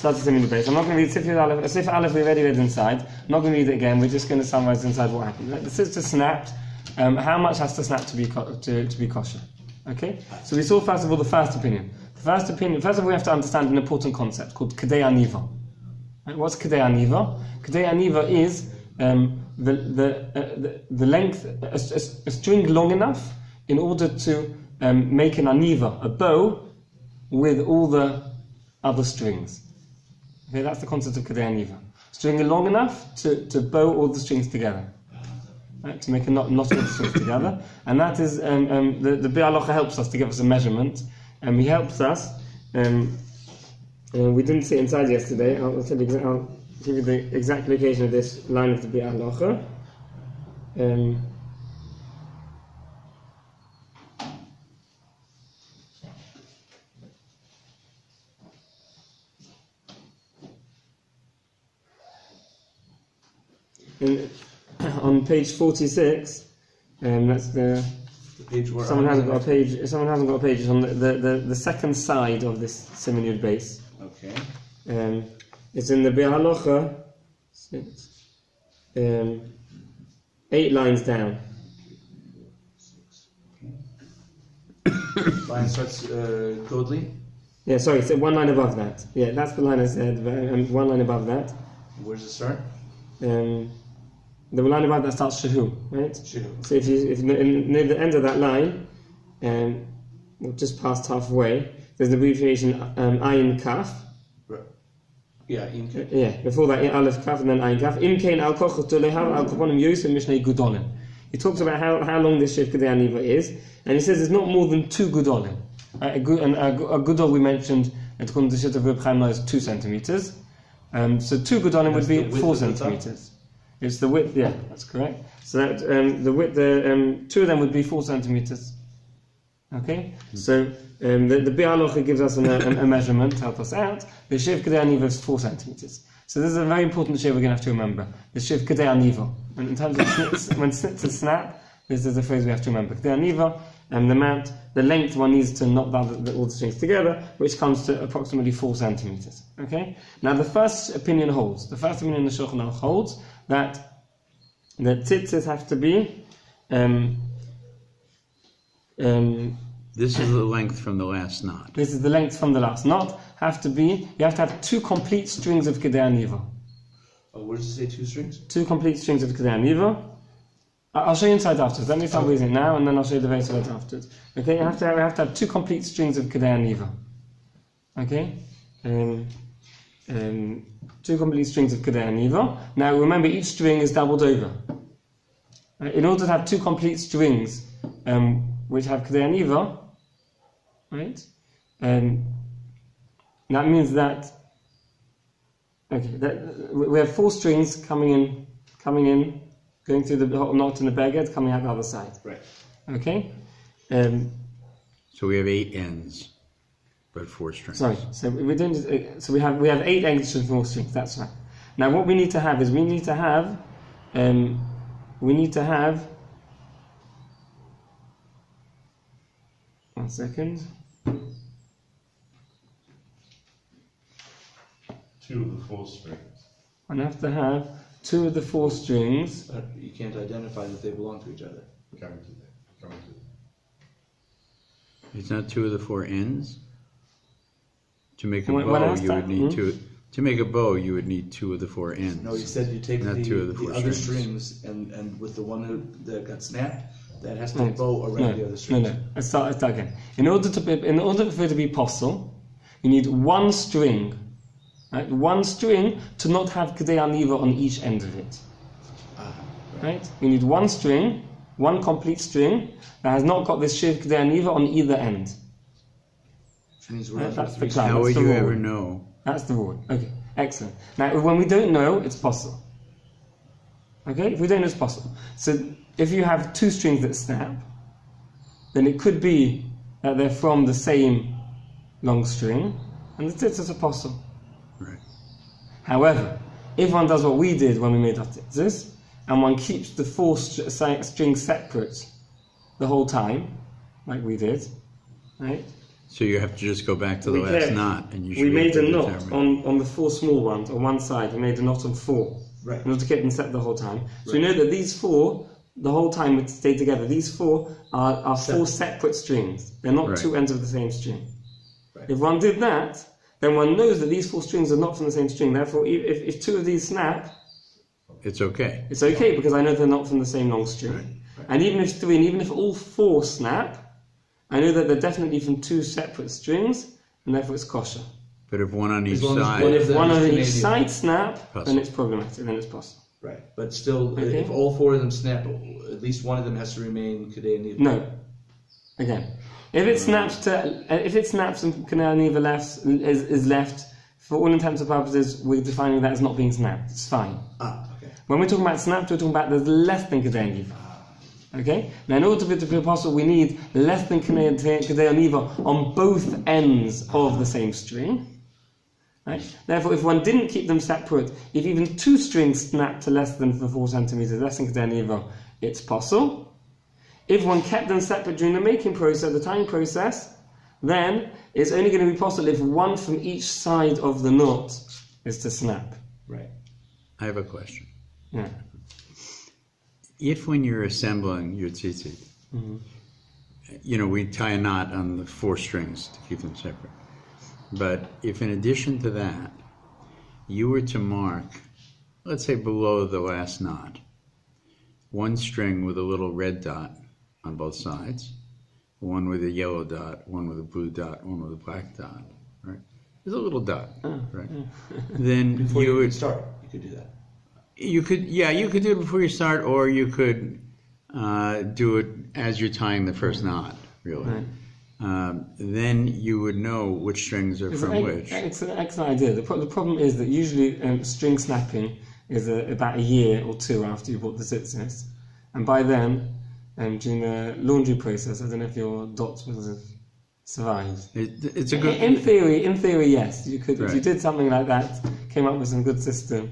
That's the simon base. I'm not going to read Sif Aleph. Sif Aleph we already read inside. I'm not going to read it again. We're just going to summarize inside what happened. The sister snapped. How much has to snap to be kosher? Okay. So we saw first of all the first opinion. First of all, we have to understand an important concept called Kedei Aniva. Right? What's Kedei Aniva? Kedei Aniva is the length, a string long enough in order to make an aniva, a bow, with all the other strings. Okay, that's the concept of Kedei Aniva. String long enough to bow all the strings together. Right, to make a knot all the strings together. And that is, the Bi Halacha helps us to give us a measurement. And he helps us, we didn't see it inside yesterday, I'll give you the exact location of this line of the Bi Halacha. On page 46, that's the page where someone hasn't got a page. If someone hasn't got a page, it's on the second side of this simon base. Okay. It's in the Bi Halacha, 8 lines down. Line starts godly. Yeah, sorry, so 1 line above that. Yeah, that's the line I said. 1 line above that. Where does it start? The line above that starts shehu, right? Shehu. So if near the end of that line, just past halfway, there's the abbreviation ayin kaf. Right. Yeah, in kaf. Yeah, before that aleph kaf and then ayin kaf. Im kein al kochot lehav al kaponim yosef mishnei gudolim. He talks about how long this shift Kedei Aniva is, and he says it's not more than 2 gudolim. A gudol we mentioned, according to the Shit of Reb Chaim, is 2 centimeters. So 2 gudolim would be 4 centimeters. It's the width, yeah, that's correct. So that the width, 2 of them would be 4 centimeters. Okay, so the Bi Halacha gives us a measurement to help us out. The Shiv Kedei Aniva is 4 centimeters. So this is a very important shiv we're going to have to remember. The Shiv Kedei Aniva. And in terms of snits, when snits and snap, this is the phrase we have to remember. Kedei Aniva, and the length one needs to knot all the strings together, which comes to approximately 4 centimeters. Okay. Now the first opinion holds. The first opinion in the Shulchan Aruch holds that the tzitzis have to be. This is the length from the last knot. This is the length from the last knot. You have to have 2 complete strings of Kedei Aniva. Oh, where does it say 2 strings? 2 complete strings of Kedei Aniva. I'll show you inside afterwards. Let me start with it now, and then I'll show you the base of it afterwards. Okay, we have to have 2 complete strings of Kedei Aniva. Okay, 2 complete strings of Kedei Aniva. Now remember, each string is doubled over. In order to have 2 complete strings which have Kedei Aniva, right? That means that we have 4 strings coming in, going through the knot in the beged, coming out the other side. Right. Okay. So we have 8 ends, but 4 strings. Sorry. So we're doing this, so we have 8 ends and 4 strings. That's right. Now what we need to have is we need to have 1 second. 2 of the 4 strings. I have to have 2 of the 4 strings. But you can't identify that they belong to each other. Coming to that. It's not 2 of the 4 ends. To make a When bow, asked you that, would need 2. To make a bow, you would need 2 of the 4 ends. No, you said you take Not 2 of the 4 the other strings. strings, and with the one that got snapped, that has to be a bow around the other strings. No. Let's start again. In order for it to be possible, you need 1 string. Right? 1 string to not have Kedei Aniva on each end of it. Right? You need 1 string, 1 complete string that has not got this Shiv Kedei Aniva on either end. Right? That's the cloud. How would the you rule. ever know? That's the rule. Okay, excellent. Now, when we don't know, it's possible. Okay, if we don't know, it's possible. So, if you have 2 strings that snap, then it could be that they're from the same long string, and the tzitzis are possible. Right. However, if one does what we did when we made our tzitzis, and one keeps the 4 strings separate the whole time, like we did, right? So you have to just go back to the We last did. knot, and you should We be made a able to knot determine. on the 4 small ones on one side. We made a knot of 4 Right. in order to keep them set the whole time. So we know that these 4, the whole time would stay together. These 4 are 4 separate strings. They're not Right. 2 ends of the same string. Right. If one did that, then one knows that these 4 strings are not from the same string. Therefore, if 2 of these snap, It's okay. it's okay because I know they're not from the same long string. Right. And even if 3, and even if all 4 snap, I know that they're definitely from 2 separate strings, and therefore it's kosher. But if one on each As long as side, But if Then one it's on each Canadian. side snap, then Possible. it's problematic, then it's possible. Right. But still, Okay. if all 4 of them snap, at least one of them has to remain Kehilla. No. Again, if it snaps and Kehilla Neva is left, for all intents and purposes, we're defining that as not being snapped. It's fine. Okay. When we're talking about snapped, we're talking about there's less than Kehilla Neva. Okay? Now, in order for it to be possible, we need less than Kehilla Neva on both ends of the same string. Right? Therefore, if one didn't keep them separate, if even 2 strings snap to less than 4 centimeters, less than Kehilla Neva, it's possible. If one kept them separate during the making process, the tying process, then it's only going to be possible if one from each side of the knot is to snap. Right. I have a question. Yeah. If when you're assembling your tzitzit, we tie a knot on the 4 strings to keep them separate. But if in addition to that, you were to mark, let's say below the last knot, 1 string with a little red dot on both sides, 1 with a yellow dot, 1 with a blue dot, 1 with a black dot, right? There's a little dot, right? Then Before you you would start, you could do that. You could do it before you start, or you could do it as you're tying the first knot, really. Right. Then you would know which strings are from which. It's an excellent idea. The problem is that usually string snapping is about a year or 2 after you bought the tzitzis. And by then, during the laundry process, I don't know if your dots will have survived. It's a good... In theory, yes. You could, if you Right. did something like that, came up with some good system,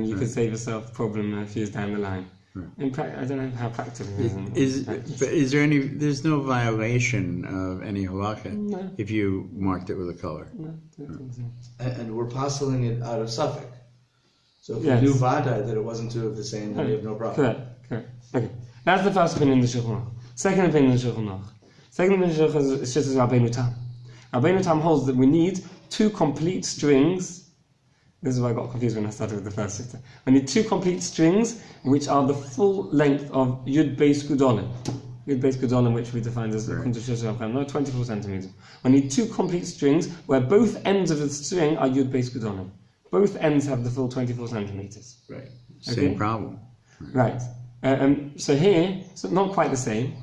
you could save yourself a problem a few years down the line. Right. In I don't know how practical it is. But is there any... There's no violation of any halacha No. if you marked it with a color? No, I don't think so. And we're postulating it out of Suffolk. So if Yes. we knew Vada that it wasn't 2 of the same, then we have no problem. Correct. Okay. That's the first opinion in the Shulchan Aruch. Second opinion in the Shulchan Aruch. Second opinion in the Shulchan Aruch is just as Rabbeinu Tam. Rabbeinu Tam holds that we need 2 complete strings. This is why I got confused when I started with the first sitter. We need 2 complete strings, which are the full length of Yud Beis Gudolim. Yud Beis Gudolim, which we defined as according to Shulchan Aruch, no, 24 centimeters. We need 2 complete strings where both ends of the string are Yud Beis Gudolim. Both ends have the full 24 centimeters. Right. Same Okay. problem. Right. So here, so not quite the same.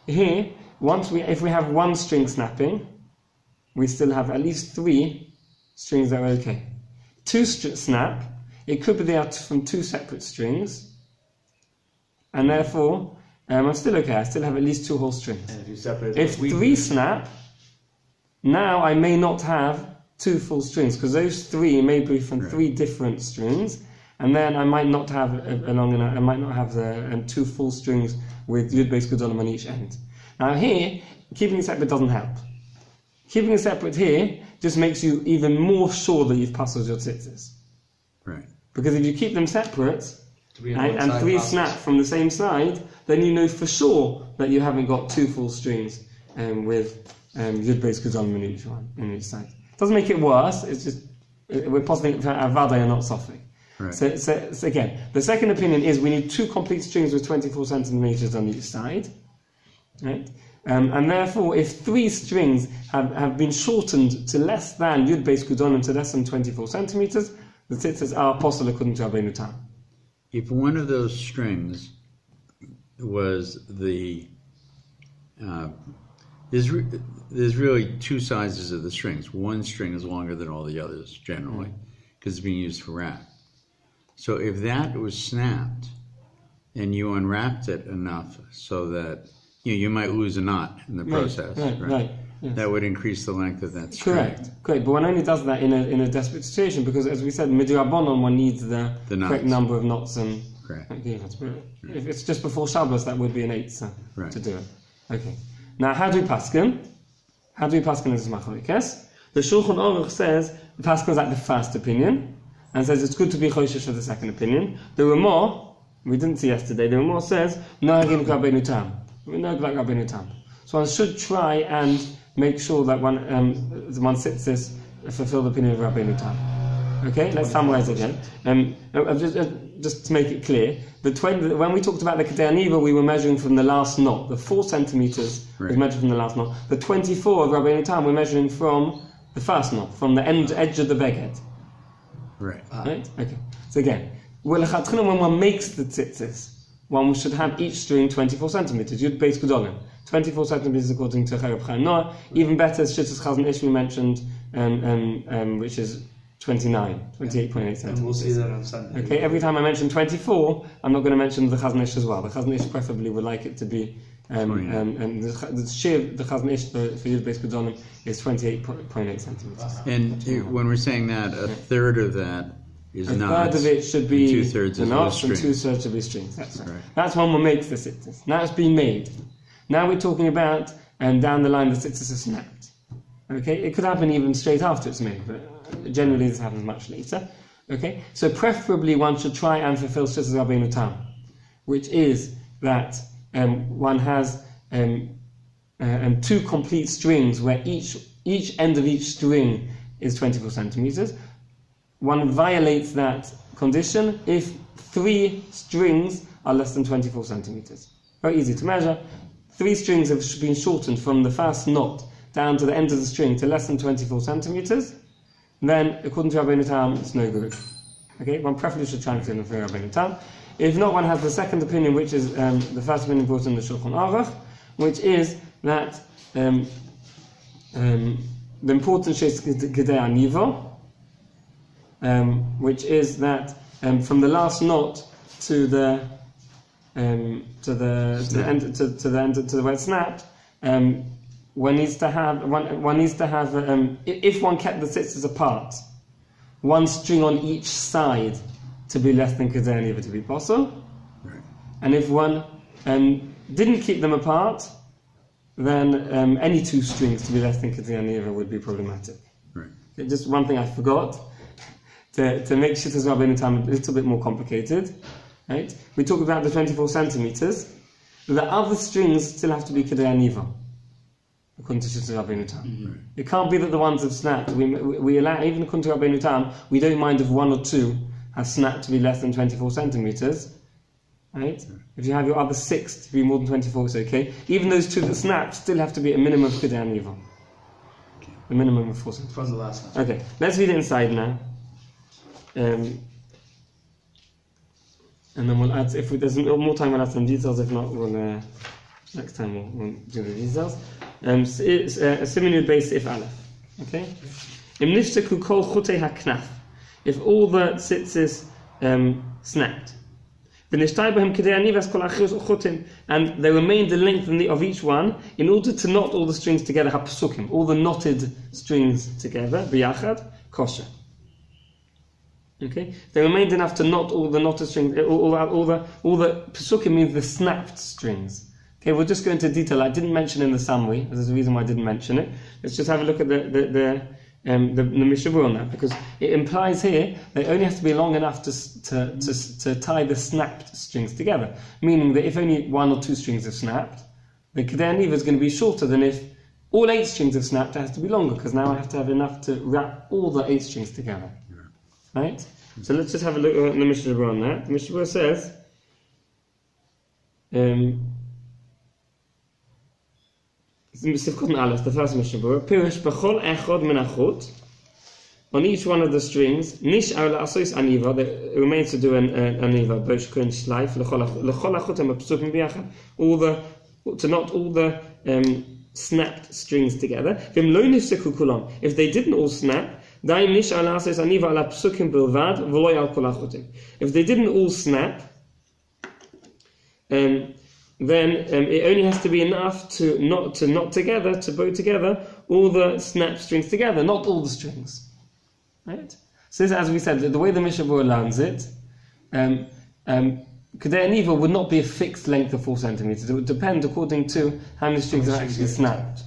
Here, if we have 1 string snapping, we still have at least 3 strings that are okay. 2 snap, it could be they are from 2 separate strings, and therefore I'm still okay. I still have at least 2 whole strings. And if you separate If 3 snap, now I may not have 2 full strings because those 3 may be from 3 different strings. And then I might not have I might not have the 2 full strings with Yud Beis Gudolim on each end. Now here, keeping it separate doesn't help. Keeping it separate here just makes you even more sure that you've puzzled your tzitzis. Right. Because if you keep them separate, 3 on one and side 3 passes. snap from the same side, then you know for sure that you haven't got 2 full strings with Yud Beis Gudolim in each side. It doesn't make it worse, it's just, we're positing Avada and not Sophic. Right. So again, the second opinion is we need 2 complete strings with 24 centimeters on each side, right? And therefore, if 3 strings have been shortened to less than Yud Beis Gudolim to less than 24 centimeters, the tzitzis are apostle according to Rabbeinu Tam. If one of those strings was the... there's really 2 sizes of the strings. One string is longer than all the others, generally, because it's being used for wrap. So if that was snapped and you unwrapped it enough so that you might lose a knot in the process, Right. Yes. That would increase the length of that string. Correct. But one only does that in a desperate situation because, as we said, midrabanon one needs the correct knots. number of knots and. Correct. If it's just before Shabbos, that would be an 8 Right. to do it. Okay. Now, how do we paskin? How do we pass on this machlokes? The Shulchan Aruch says the pass is like the first opinion, and says it's good to be choishish for the second opinion. The Ramah, we didn't see yesterday, the Ramah says, Nohagin Rabbeinu Tam. We know like Rabbeinu Tam. So one should try and make sure that one sits this fulfill the opinion of Rabbeinu Tam. Okay, let's summarize again. Just to make it clear, when we talked about the Kedei Aniva, we were measuring from the last knot. The 4 centimeters was measured from the last knot. The 24 of Rabbeinu Tam we're measuring from the first knot, from the edge of the beged. Right. Right? Okay. So again, when one makes the tzitzis, one should have each string 24 centimeters. Yud Beis Gedolim. 24 centimeters according to Chereb Chaim Noah. Even better, Shittas Chazon Ish we mentioned, which is 28.8 centimeters. And we'll see that on Sunday. Okay, every time I mention 24, I'm not going to mention the Chazon Ish as well. The Chazon Ish preferably would like it to be, and the share the Chazon Ish for Yud Beis Gedolim is 28.8 centimeters. And when we're saying that, a third of that is a knots. third of it should be 2/3 the is knots and strings. 2/3 should be strings. That's right. Right. That's when one makes the tzitzis. Now it's been made. Now we're talking about, and down the line the tzitzis are snapped. Okay, it could happen even straight after it's made, but generally this happens much later. Okay, so preferably one should try and fulfill Shittas Rabbeinu Tam, which is that one has 2 complete strings where each end of each string is 24 centimeters. One violates that condition if 3 strings are less than 24 centimeters. Very easy to measure. 3 strings have been shortened from the first knot down to the end of the string to less than 24 centimeters. Then, according to Rabbeinu Tam, it's no good. Okay, one preferably should try and fulfill Rabbeinu Tam. If not, one has the second opinion, which is the first opinion brought in the Shulchan Aruch, which is that the importance is Kedei Aniva, which is that from the last knot to the end to the where it snapped, one needs to have if one kept the tzitzis apart, 1 string on each side to be less than Kedei Aniva to be possible, and if one didn't keep them apart, then any 2 strings to be less than Kedei Aniva would be problematic. Right. Just one thing I forgot. To make Shittas Rabbeinu Tam a little bit more complicated, right? We talked about the 24 centimeters. The other strings still have to be Kedei Aniva, according to Shittas Rabbeinu Tam. Mm-hmm. It can't be that the ones have snapped. We allow, even according to Rabbeinu Tam, we don't mind if 1 or 2 have snapped to be less than 24 centimeters. Right? If you have your other 6 to be more than 24, it's okay. Even those 2 that snapped still have to be a minimum of Kedei Aniva. A minimum of 4 centimeters. From the last one. Okay, let's read it inside now. And then we'll add, if there's more time, we'll add some details. If not, we'll next time we'll do the details. It's a Siman Beis If Aleph. Okay? Im niftaku kol chutei haknaf. If all the tzitzis snapped, and they remained the length of each one in order to knot all the strings together, hapsukim, all the knotted strings together, biyachad, kosher. Okay, they remained enough to knot all the knotted strings. All the pesukim means the snapped strings. Okay, we'll just go into detail. I didn't mention in the summary. There's a reason why I didn't mention it. Let's just have a look at the Mishnah on that, because it implies here that it only has to be long enough to tie the snapped strings together. Meaning that if only 1 or 2 strings have snapped, the Kedei Aniva is going to be shorter than if all 8 strings have snapped. It has to be longer, because now I have to have enough to wrap all the 8 strings together. Right? So let's just have a look at the Mishnah on that. The Mishnah says, the first Mishnah, Pirish b'chol echod menachot, on each one of the strings, nish al asois aniva, that remains to do an aniva, bosh kun shleif, l'chol achotem apsukim b'yachad, to knot all the snapped strings together. V'im lo nifseku kulam, if they didn't all snap, if they didn't all snap, then it only has to be enough to knot together, to bow together all the snap strings together, not all the strings. Right? So this, as we said, the way the Mishnah learns it, Kedei Aniva would not be a fixed length of 4 centimeters. It would depend according to how many strings are actually snapped.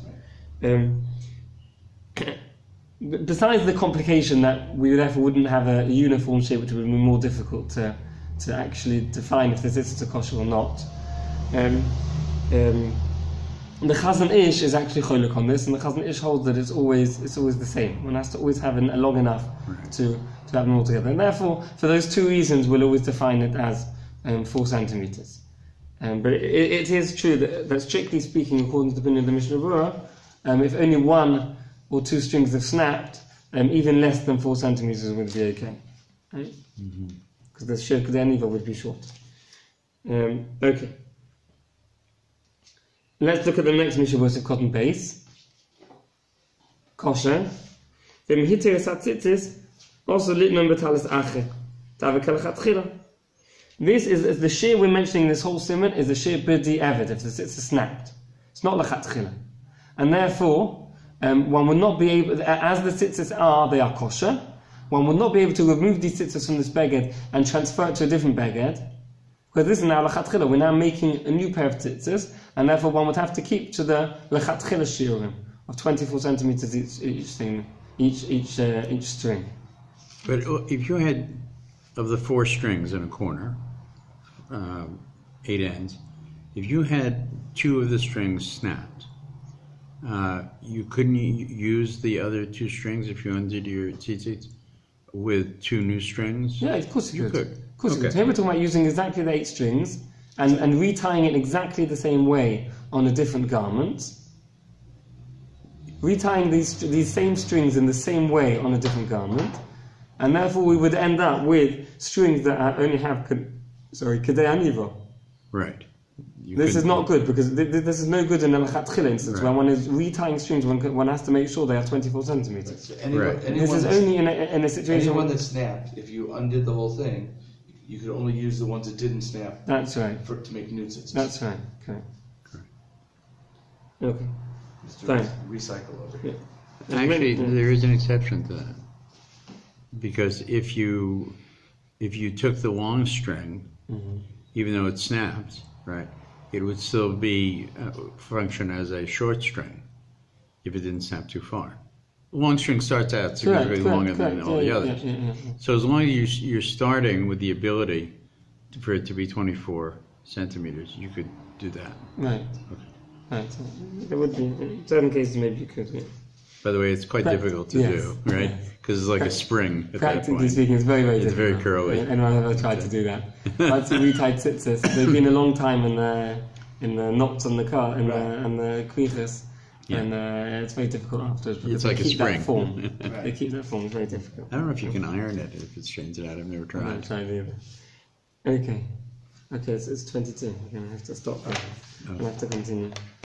besides the complication that we therefore wouldn't have a uniform shape, which would be more difficult to actually define if the tzitzis are kosher or not. The Chazon Ish is actually cholek on this, and the Chazon Ish holds that it's always the same. One has to always have a long enough to have them all together, and therefore, for those two reasons, we'll always define it as 4 centimeters. But it is true that strictly speaking, according to the opinion of the Mishnah Berurah, if only 1 or 2 strings have snapped, even less than 4 centimeters would be okay, right? Because the shemoneh-esrei would be short. Okay. Let's look at the next Mishnah verse of cotton base. Kosher. Also litnum betalis ache. This is the shear we're mentioning. This whole simon is the shear b'di eved if the tzitz is snapped. It's not lechatchila, and therefore one would not be able, as the tzitzis are, they are kosher. One would not be able to remove these tzitzis from this beged and transfer it to a different beged, because this is now lechatchila. We're now making a new pair of tzitzis, and therefore one would have to keep to the lechatchila shiurim of 24 centimeters each string. But if you had, of the 4 strings in a corner, 8 ends, if you had 2 of the strings snapped, you couldn't use the other 2 strings if you undid your tzitzit with 2 new strings? Yeah, of course you could. Of course you Okay. could. Here we're talking about using exactly the 8 strings and retying it exactly the same way on a different garment. Retying these same strings in the same way on a different garment, and therefore we would end up with strings that only have kedei aniva. Right. This is not good, because this is no good in a lechatchila instance, where one is retying strings. One has to make sure they are 24 centimeters. This is only in a situation. Anyone that snapped, if you undid the whole thing, you could only use the ones that didn't snap. That's right. To make new tzitzis. That's right. Correct. Okay. Fine. Recycle over here. Yeah. Actually, there is an exception to that, because if you took the long string, even though it snapped, right, it would still be function as a short string if it didn't snap too far. The long string starts out significantly longer than all the others. Yeah. So as long as you're starting with the ability for it to be 24 centimeters, you could do that. Right. Okay. Right. So there would be, in certain cases, maybe you could. Yeah. By the way, it's quite difficult to do, right? Because it's like a spring at that Practically point. speaking, it's very, very It's difficult. very curly. Anyone ever tried to do that? Tried to retie tzitzis. They've been a long time in the knots on the car and the creases, and it's very difficult afterwards. Because It's like they a keep spring. That form. They keep that form. It's very difficult. I don't know if you can iron it if it strains it out. I've never I've tried. not tried either. Okay, so it's 22. We're going to have to stop there. We'll have to continue.